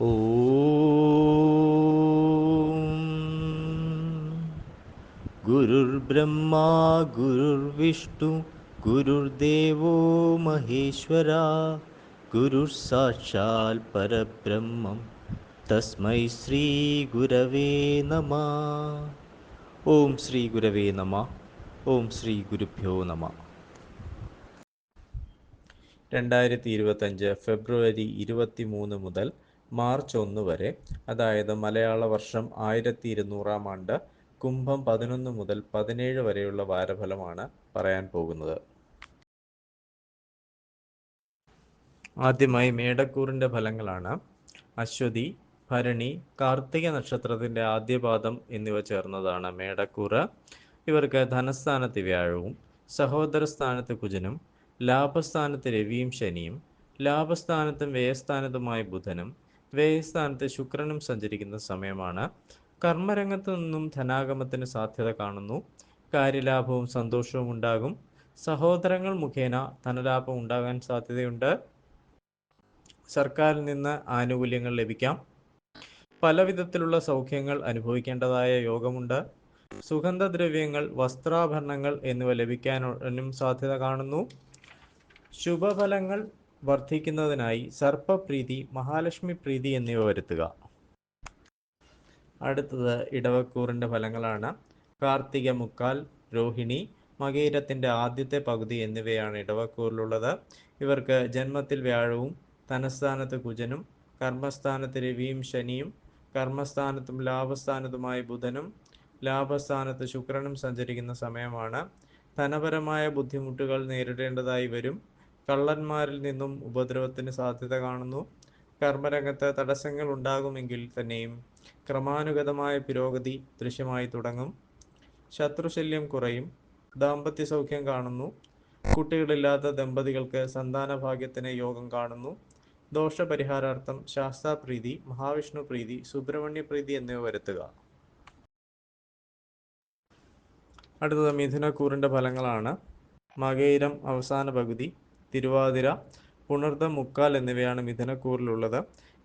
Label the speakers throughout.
Speaker 1: ഓം ഗുരുർബ്രഹ്മാ ഗുരുർവിഷ്ണു ഗുരുർദേവോ മഹേശ്വര ഗുരുർ സാക്ഷാൽ പരബ്രഹ്മം തസ്മൈ ശ്രീ ഗുരവേ നമഃ. ഓം ശ്രീ ഗുരവേ നമഃ. ഓം ശ്രീ ഗുരുഭ്യോ നമഃ. 2025 ഫെബ്രുവരി 23 മുതൽ മാർച്ച് 1 വരെ, അതായത് മലയാള വർഷം 1200 ആണ്ട്, കുംഭം 11 മുതൽ 17 വരെയുള്ള വാരഫലമാണ് പറയാൻ പോകുന്നത്. ആദ്യമായി മേടക്കൂറിൻ്റെ ഫലങ്ങളാണ്. അശ്വതി, ഭരണി, കാർത്തിക നക്ഷത്രത്തിൻ്റെ ആദ്യപാദം എന്നിവ ചേർന്നതാണ് മേടക്കൂറ്. ഇവർക്ക് ധനസ്ഥാനത്ത് വ്യാഴവും സഹോദരസ്ഥാനത്ത് കുജനും ലാഭസ്ഥാനത്ത് രവിയും ശനിയും ലാഭസ്ഥാനത്തും വ്യയസ്ഥാനത്തുമായ ബുധനും വ്യയസ്ഥാനത്ത് ശുക്രനും സഞ്ചരിക്കുന്ന സമയമാണ്. കർമ്മരംഗത്തു നിന്നും ധനാഗമത്തിന് സാധ്യത കാണുന്നു. കാര്യലാഭവും സന്തോഷവും ഉണ്ടാകും. സഹോദരങ്ങൾ മുഖേന ധനലാഭം ഉണ്ടാകാൻ സാധ്യതയുണ്ട്. സർക്കാരിൽ നിന്ന് ആനുകൂല്യങ്ങൾ ലഭിക്കാം. പല വിധത്തിലുള്ള സൗഖ്യങ്ങൾ അനുഭവിക്കേണ്ടതായ യോഗമുണ്ട്. സുഗന്ധദ്രവ്യങ്ങൾ, വസ്ത്രാഭരണങ്ങൾ എന്നിവ ലഭിക്കാനും സാധ്യത കാണുന്നു. ശുഭഫലങ്ങൾ വർദ്ധിക്കുന്നതിനായി സർപ്പപ്രീതി, മഹാലക്ഷ്മി പ്രീതി എന്നിവ വരുത്തുക. അടുത്തത് ഇടവക്കൂറിൻ്റെ ഫലങ്ങളാണ്. കാർത്തിക മുക്കാൽ, രോഹിണി, മകയിരത്തിൻ്റെ ആദ്യത്തെ പകുതി എന്നിവയാണ് ഇടവക്കൂറിലുള്ളത്. ഇവർക്ക് ജന്മത്തിൽ വ്യാഴവും ധനസ്ഥാനത്ത് കുജനും കർമ്മസ്ഥാനത്ത് രവിയും ശനിയും കർമ്മസ്ഥാനത്തും ലാഭസ്ഥാനത്തുമായി ബുധനും ലാഭസ്ഥാനത്ത് ശുക്രനും സഞ്ചരിക്കുന്ന സമയമാണ്. ധനപരമായ ബുദ്ധിമുട്ടുകൾ നേരിടേണ്ടതായി വരും. കള്ളന്മാരിൽ നിന്നും ഉപദ്രവത്തിന് സാധ്യത കാണുന്നു. കർമ്മരംഗത്ത് തടസ്സങ്ങൾ ഉണ്ടാകുമെങ്കിൽ തന്നെയും ക്രമാനുഗതമായ പുരോഗതി ദൃശ്യമായി തുടങ്ങും. ശത്രുശല്യം കുറയും. ദാമ്പത്യ സൗഖ്യം കാണുന്നു. കുട്ടികളില്ലാത്ത ദമ്പതികൾക്ക് സന്താനഭാഗ്യത്തിന് യോഗം കാണുന്നു. ദോഷപരിഹാരാർത്ഥം ശാസ്താപ്രീതി, മഹാവിഷ്ണു പ്രീതി, സുബ്രഹ്മണ്യ പ്രീതി എന്നിവ വരുത്തുക. അടുത്തത് മിഥുനക്കൂറിൻ്റെ ഫലങ്ങളാണ്. മകയിരം അവസാന പകുതി, തിരുവാതിര, പുണർദം മുക്കാൽ എന്നിവയാണ് മിഥുനക്കൂറിലുള്ളത്.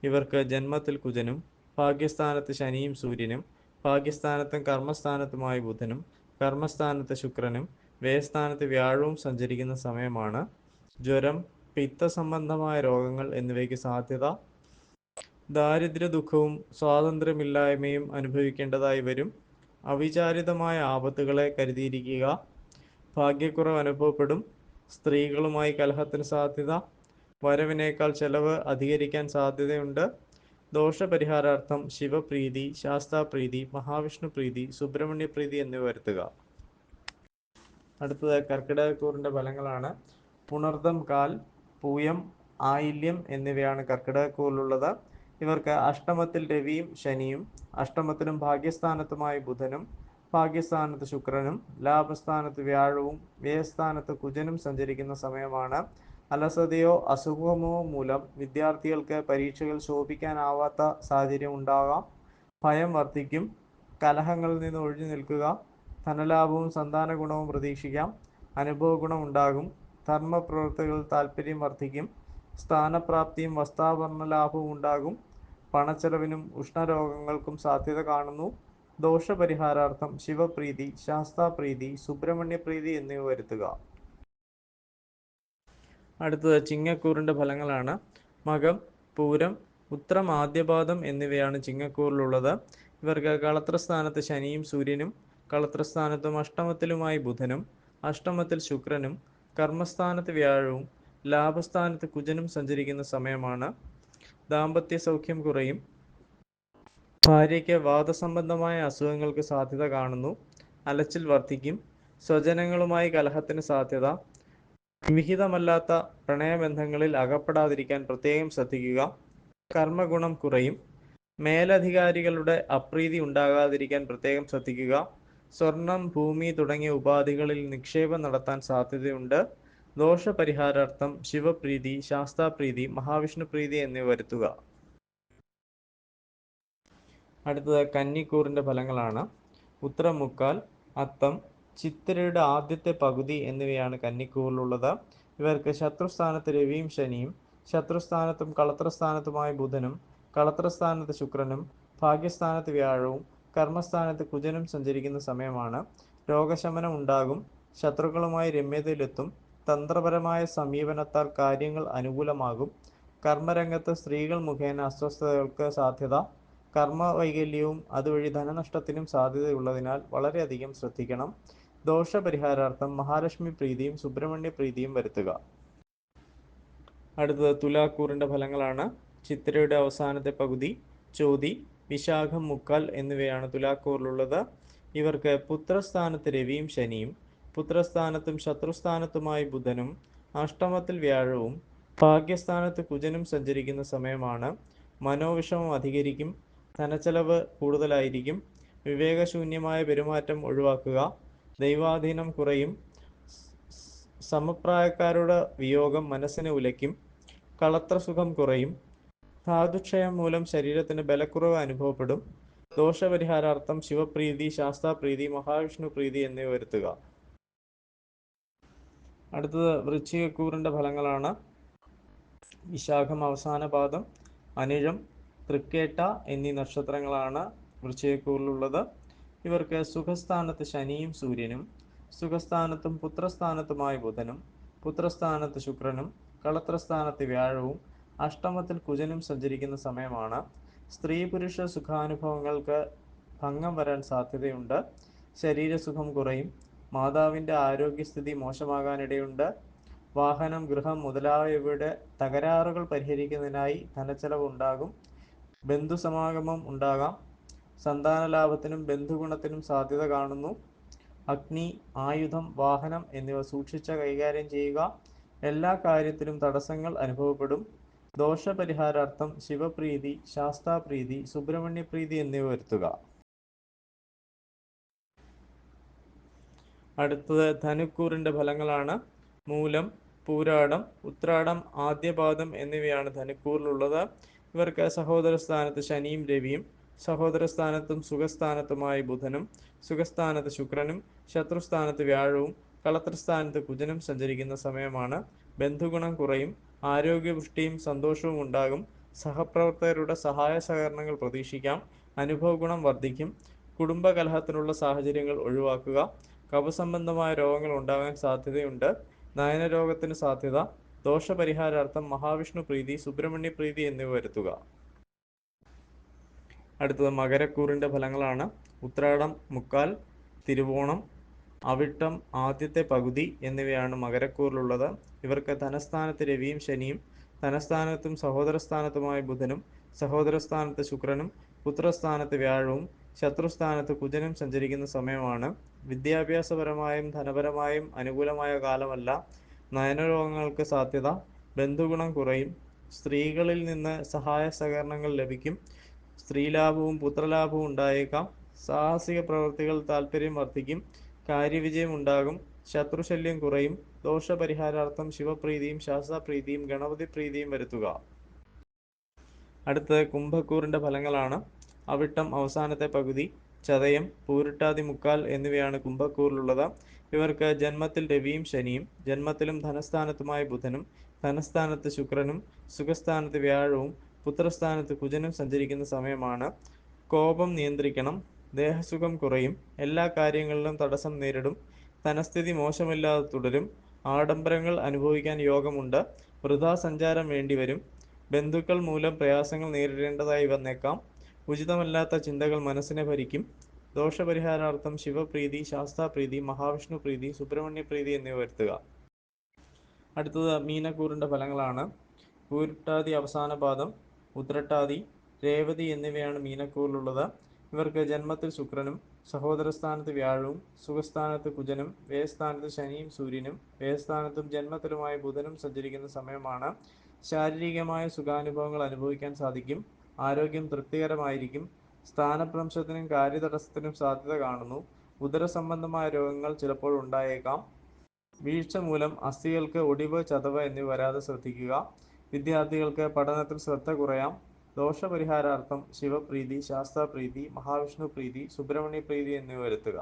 Speaker 1: ഇവർക്ക് ജന്മത്തിൽ കുജനും ഭാഗ്യസ്ഥാനത്ത് ശനിയും സൂര്യനും ഭാഗ്യസ്ഥാനത്തും കർമ്മസ്ഥാനത്തുമായ ബുധനും കർമ്മസ്ഥാനത്ത് ശുക്രനും വ്യയസ്ഥാനത്ത് വ്യാഴവും സഞ്ചരിക്കുന്ന സമയമാണ്. ജ്വരം, പിത്തസംബന്ധമായ രോഗങ്ങൾ എന്നിവയ്ക്ക് സാധ്യത. ദാരിദ്ര്യ ദുഃഖവും സ്വാതന്ത്ര്യമില്ലായ്മയും അനുഭവിക്കേണ്ടതായി വരും. അവിചാരിതമായ ആപത്തുകളെ കരുതിയിരിക്കുക. ഭാഗ്യക്കുറവ് അനുഭവപ്പെടും. സ്ത്രീകളുമായി കലഹത്തിന് സാധ്യത. വരവിനേക്കാൾ ചെലവ് അധികരിക്കാൻ സാധ്യതയുണ്ട്. ദോഷപരിഹാരാർത്ഥം ശിവപ്രീതി, ശാസ്താപ്രീതി, മഹാവിഷ്ണു പ്രീതി, സുബ്രഹ്മണ്യ പ്രീതി എന്നിവ വരുത്തുക. അടുത്തത് കർക്കിടകക്കൂറിൻ്റെ ഫലങ്ങളാണ്. പുണർദം കാൽ, പൂയം, ആയില്യം എന്നിവയാണ് കർക്കിടകക്കൂറിലുള്ളത്. ഇവർക്ക് അഷ്ടമത്തിൽ രവിയും ശനിയും അഷ്ടമത്തിലും ഭാഗ്യസ്ഥാനത്തുമായി ബുധനും ഭാഗ്യസ്ഥാനത്ത് ശുക്രനും ലാഭസ്ഥാനത്ത് വ്യാഴവും വ്യയസ്ഥാനത്ത് കുജനും സഞ്ചരിക്കുന്ന സമയമാണ്. അലസതയോ അസുഖമോ മൂലം വിദ്യാർത്ഥികൾക്ക് പരീക്ഷകൾ ശോഭിക്കാനാവാത്ത സാഹചര്യം ഉണ്ടാകാം. ഭയം വർദ്ധിക്കും. കലഹങ്ങളിൽ നിന്ന് ഒഴിഞ്ഞു നിൽക്കുക. ധനലാഭവും സന്താന ഗുണവും പ്രതീക്ഷിക്കാം. അനുഭവ ഗുണം ഉണ്ടാകും. ധർമ്മപ്രവൃത്തികളിൽ താൽപ്പര്യം വർദ്ധിക്കും. സ്ഥാനപ്രാപ്തിയും വസ്ത്രാഭരണ ലാഭവും ഉണ്ടാകും. പണച്ചെലവിനും ഉഷ്ണരോഗങ്ങൾക്കും സാധ്യത കാണുന്നു. ദോഷപരിഹാരാർത്ഥം ശിവപ്രീതി, ശാസ്താപ്രീതി, സുബ്രഹ്മണ്യ പ്രീതി എന്നിവ വരുത്തുക. അടുത്തത് ചിങ്ങക്കൂറിൻ്റെ ഫലങ്ങളാണ്. മകം, പൂരം, ഉത്രം ആദ്യപാദം എന്നിവയാണ് ചിങ്ങക്കൂറിലുള്ളത്. ഇവർക്ക് കളത്രസ്ഥാനത്ത് ശനിയും സൂര്യനും കളത്രസ്ഥാനത്തും അഷ്ടമത്തിലുമായി ബുധനും അഷ്ടമത്തിൽ ശുക്രനും കർമ്മസ്ഥാനത്ത് വ്യാഴവും ലാഭസ്ഥാനത്ത് കുജനും സഞ്ചരിക്കുന്ന സമയമാണ്. ദാമ്പത്യ സൗഖ്യം കുറയും. ഭാര്യയ്ക്ക് വാദസംബന്ധമായ അസുഖങ്ങൾക്ക് സാധ്യത കാണുന്നു. അലച്ചിൽ വർദ്ധിക്കും. സ്വജനങ്ങളുമായി കലഹത്തിന് സാധ്യത. വിഹിതമല്ലാത്ത പ്രണയബന്ധങ്ങളിൽ അകപ്പെടാതിരിക്കാൻ പ്രത്യേകം ശ്രദ്ധിക്കുക. കർമ്മഗുണം കുറയും. മേലധികാരികളുടെ അപ്രീതി ഉണ്ടാകാതിരിക്കാൻ പ്രത്യേകം ശ്രദ്ധിക്കുക. സ്വർണം, ഭൂമി തുടങ്ങിയ ഉപാധികളിൽ നിക്ഷേപം നടത്താൻ സാധ്യതയുണ്ട്. ദോഷപരിഹാരാർത്ഥം ശിവപ്രീതി, ശാസ്താപ്രീതി, മഹാവിഷ്ണു പ്രീതി എന്നിവ വരുത്തുക. അടുത്തത് കന്നിക്കൂറിൻ്റെ ഫലങ്ങളാണ്. ഉത്രം മുക്കാൽ, അത്തം, ചിത്തിരയുടെ ആദ്യത്തെ പകുതി എന്നിവയാണ് കന്നിക്കൂറിലുള്ളത്. ഇവർക്ക് ശത്രുസ്ഥാനത്ത് രവിയും ശനിയും ശത്രുസ്ഥാനത്തും കളത്രസ്ഥാനത്തുമായ ബുധനും കളത്രസ്ഥാനത്ത് ശുക്രനും ഭാഗ്യസ്ഥാനത്ത് വ്യാഴവും കർമ്മസ്ഥാനത്ത് കുജനും സഞ്ചരിക്കുന്ന സമയമാണ്. രോഗശമനം ഉണ്ടാകും. ശത്രുക്കളുമായി രമ്യതയിലെത്തും. തന്ത്രപരമായ സമീപനത്താൽ കാര്യങ്ങൾ അനുകൂലമാകും. കർമ്മരംഗത്ത് സ്ത്രീകൾ മുഖേന അസ്വസ്ഥതകൾക്ക് സാധ്യത. കർമ്മവൈകല്യവും അതുവഴി ധനനഷ്ടത്തിനും സാധ്യതയുള്ളതിനാൽ വളരെയധികം ശ്രദ്ധിക്കണം. ദോഷപരിഹാരാർത്ഥം മഹാലക്ഷ്മി പ്രീതിയും സുബ്രഹ്മണ്യ പ്രീതിയും വരുത്തുക. അടുത്തത് തുലാക്കൂറിൻ്റെ ഫലങ്ങളാണ്. ചിത്തിരയുടെ അവസാനത്തെ പകുതി, ചോതി, വിശാഖം, മുക്കാൽ എന്നിവയാണ് തുലാക്കൂറിലുള്ളത്. ഇവർക്ക് പുത്രസ്ഥാനത്ത് രവിയും ശനിയും, പുത്രസ്ഥാനത്തും ശത്രുസ്ഥാനത്തുമായി ബുധനും അഷ്ടമത്തിൽ വ്യാഴവും ഭാഗ്യസ്ഥാനത്ത് കുജനും സഞ്ചരിക്കുന്ന സമയമാണ്. മനോവിഷമം അധികരിക്കും. ധനച്ചെലവ് കൂടുതലായിരിക്കും. വിവേകശൂന്യമായ പെരുമാറ്റം ഒഴിവാക്കുക. ദൈവാധീനം കുറയും. സമപ്രായക്കാരുടെ വിയോഗം മനസ്സിനെ ഉലയ്ക്കും. കളത്രസുഖം കുറയും. ധാതുക്ഷയം മൂലം ശരീരത്തിന് ബലക്കുറവ് അനുഭവപ്പെടും. ദോഷപരിഹാരാർത്ഥം ശിവപ്രീതി, ശാസ്താപ്രീതി, മഹാവിഷ്ണു പ്രീതി എന്നിവ വരുത്തുക. അടുത്തത് വൃശ്ചികക്കൂറിൻ്റെ ഫലങ്ങളാണ്. വിശാഖം അവസാന പാദം, അനിഴം, തൃക്കേട്ട എന്നീ നക്ഷത്രങ്ങളാണ് വൃശ്ചികക്കൂറിലുള്ളത്. ഇവർക്ക് സുഖസ്ഥാനത്ത് ശനിയും സൂര്യനും, സുഖസ്ഥാനത്തും പുത്രസ്ഥാനത്തുമായി ബുധനും, പുത്രസ്ഥാനത്ത് ശുക്രനും, കളത്രസ്ഥാനത്ത് വ്യാഴവും അഷ്ടമത്തിൽ കുജനും സഞ്ചരിക്കുന്ന സമയമാണ്. സ്ത്രീ പുരുഷ സുഖാനുഭവങ്ങൾക്ക് ഭംഗം വരാൻ സാധ്യതയുണ്ട്. ശരീരസുഖം കുറയും. മാതാവിൻ്റെ ആരോഗ്യസ്ഥിതി മോശമാകാനിടയുണ്ട്. വാഹനം, ഗൃഹം മുതലായവയുടെ തകരാറുകൾ പരിഹരിക്കുന്നതിനായി ധനച്ചെലവ് ഉണ്ടാകും. ബന്ധുസമാഗമം ഉണ്ടാകാം. സന്താനലാഭത്തിനും ബന്ധുഗുണത്തിനും സാധ്യത കാണുന്നു. അഗ്നി, ആയുധം, വാഹനം എന്നിവ സൂക്ഷിച്ച് കൈകാര്യം ചെയ്യുക. എല്ലാ കാര്യത്തിലും തടസ്സങ്ങൾ അനുഭവപ്പെടും. ദോഷപരിഹാരാർത്ഥം ശിവപ്രീതി, ശാസ്താപ്രീതി, സുബ്രഹ്മണ്യപ്രീതി എന്നിവ വരുത്തുക. അടുത്തത് ധനുക്കൂറിൻ്റെ ഫലങ്ങളാണ്. മൂലം, പൂരാടം, ഉത്രാടം, ആദ്യപാദം എന്നിവയാണ് ധനുക്കൂറിലുള്ളത്. ഇവർക്ക് സഹോദരസ്ഥാനത്ത് ശനിയും രവിയും, സഹോദരസ്ഥാനത്തും സുഖസ്ഥാനത്തുമായി ബുധനും, സുഖസ്ഥാനത്ത് ശുക്രനും, ശത്രുസ്ഥാനത്ത് വ്യാഴവും കളത്രസ്ഥാനത്ത് കുജനും സഞ്ചരിക്കുന്ന സമയമാണ്. ബന്ധുഗുണം കുറയും. ആരോഗ്യപുഷ്ടിയും സന്തോഷവും ഉണ്ടാകും. സഹപ്രവർത്തകരുടെ സഹായ സഹകരണങ്ങൾ പ്രതീക്ഷിക്കാം. അനുഭവഗുണം വർദ്ധിക്കും. കുടുംബകലഹത്തിനുള്ള സാഹചര്യങ്ങൾ ഒഴിവാക്കുക. കഫസംബന്ധമായ രോഗങ്ങൾ ഉണ്ടാകാൻ സാധ്യതയുണ്ട്. നയനരോഗത്തിന് സാധ്യത. ദോഷപരിഹാരാർത്ഥം മഹാവിഷ്ണു പ്രീതി, സുബ്രഹ്മണ്യ പ്രീതി എന്നിവ വരുത്തുക. അടുത്തത് മകരക്കൂറിൻ്റെ ഫലങ്ങളാണ്. ഉത്രാടം, മുക്കാൽ, തിരുവോണം, അവിട്ടം ആദ്യത്തെ പകുതി എന്നിവയാണ് മകരക്കൂറിലുള്ളത്. ഇവർക്ക് ധനസ്ഥാനത്ത് രവിയും ശനിയും, ധനസ്ഥാനത്തും സഹോദരസ്ഥാനത്തുമായി ബുധനും, സഹോദരസ്ഥാനത്ത് ശുക്രനും, പുത്രസ്ഥാനത്ത് വ്യാഴവും ശത്രുസ്ഥാനത്ത് കുജനും സഞ്ചരിക്കുന്ന സമയമാണ്. വിദ്യാഭ്യാസപരമായും ധനപരമായും അനുകൂലമായ കാലമല്ല. നയനരോഗങ്ങൾക്ക് സാധ്യത. ബന്ധുഗുണം കുറയും. സ്ത്രീകളിൽ നിന്ന് സഹായ സഹകരണങ്ങൾ ലഭിക്കും. സ്ത്രീലാഭവും പുത്രലാഭവും ഉണ്ടായേക്കാം. സാഹസിക പ്രവൃത്തികൾ താല്പര്യം വർദ്ധിക്കും. കാര്യവിജയം ഉണ്ടാകും. ശത്രുശല്യം കുറയും. ദോഷപരിഹാരാർത്ഥം ശിവപ്രീതിയും ശാസ്താപ്രീതിയും ഗണപതി പ്രീതിയും വരുത്തുക. അടുത്തത് കുംഭക്കൂറിൻ്റെ ഫലങ്ങളാണ്. അവിട്ടം അവസാനത്തെ പകുതി, ചതയം, പൂരിട്ടാതി, മുക്കാൽ എന്നിവയാണ് കുംഭക്കൂറിലുള്ളത്. ഇവർക്ക് ജന്മത്തിൽ രവിയും ശനിയും, ജന്മത്തിലും ധനസ്ഥാനത്തുമായി ബുധനും, ധനസ്ഥാനത്ത് ശുക്രനും, സുഖസ്ഥാനത്ത് വ്യാഴവും പുത്രസ്ഥാനത്ത് കുജനും സഞ്ചരിക്കുന്ന സമയമാണ്. കോപം നിയന്ത്രിക്കണം. ദേഹസുഖം കുറയും. എല്ലാ കാര്യങ്ങളിലും തടസ്സം നേരിടും. ധനസ്ഥിതി മോശമില്ലാതെ തുടരും. ആഡംബരങ്ങൾ അനുഭവിക്കാൻ യോഗമുണ്ട്. വൃഥാ സഞ്ചാരം വേണ്ടിവരും. ബന്ധുക്കൾ മൂലം പ്രയാസങ്ങൾ നേരിടേണ്ടതായി വന്നേക്കാം. ഉചിതമല്ലാത്ത ചിന്തകൾ മനസ്സിനെ ഭരിക്കും. ദോഷപരിഹാരാർത്ഥം ശിവപ്രീതി, ശാസ്താപ്രീതി, മഹാവിഷ്ണു പ്രീതി, സുബ്രഹ്മണ്യ പ്രീതി എന്നിവ വരുത്തുക. അടുത്തത് മീനക്കൂറിൻ്റെ ഫലങ്ങളാണ്. പൂരിട്ടാതി അവസാന പാദം, ഉത്രട്ടാതി, രേവതി എന്നിവയാണ് മീനക്കൂറിലുള്ളത്. ഇവർക്ക് ജന്മത്തിൽ ശുക്രനും, സഹോദരസ്ഥാനത്ത് വ്യാഴവും, സുഖസ്ഥാനത്ത് കുജനും, വ്യയസ്ഥാനത്ത് ശനിയും സൂര്യനും, വ്യയസ്ഥാനത്തും ജന്മത്തിലുമായി ബുധനും സഞ്ചരിക്കുന്ന സമയമാണ്. ശാരീരികമായ സുഖാനുഭവങ്ങൾ അനുഭവിക്കാൻ സാധിക്കും. ആരോഗ്യം തൃപ്തികരമായിരിക്കും. സ്ഥാനഭ്രംശത്തിനും കാര്യതടസ്സത്തിനും സാധ്യത കാണുന്നു. ഉദരസംബന്ധമായ രോഗങ്ങൾ ചിലപ്പോൾ ഉണ്ടായേക്കാം. വീഴ്ച മൂലം അസ്ഥികൾക്ക് ഒടിവ്, ചതവ് എന്നിവ വരാതെ ശ്രദ്ധിക്കുക. വിദ്യാർത്ഥികൾക്ക് പഠനത്തിൽ ശ്രദ്ധ കുറയാം. ദോഷപരിഹാരാർത്ഥം ശിവപ്രീതി, ശാസ്താപ്രീതി, മഹാവിഷ്ണു പ്രീതി, സുബ്രഹ്മണ്യ പ്രീതി എന്നിവ വരുത്തുക.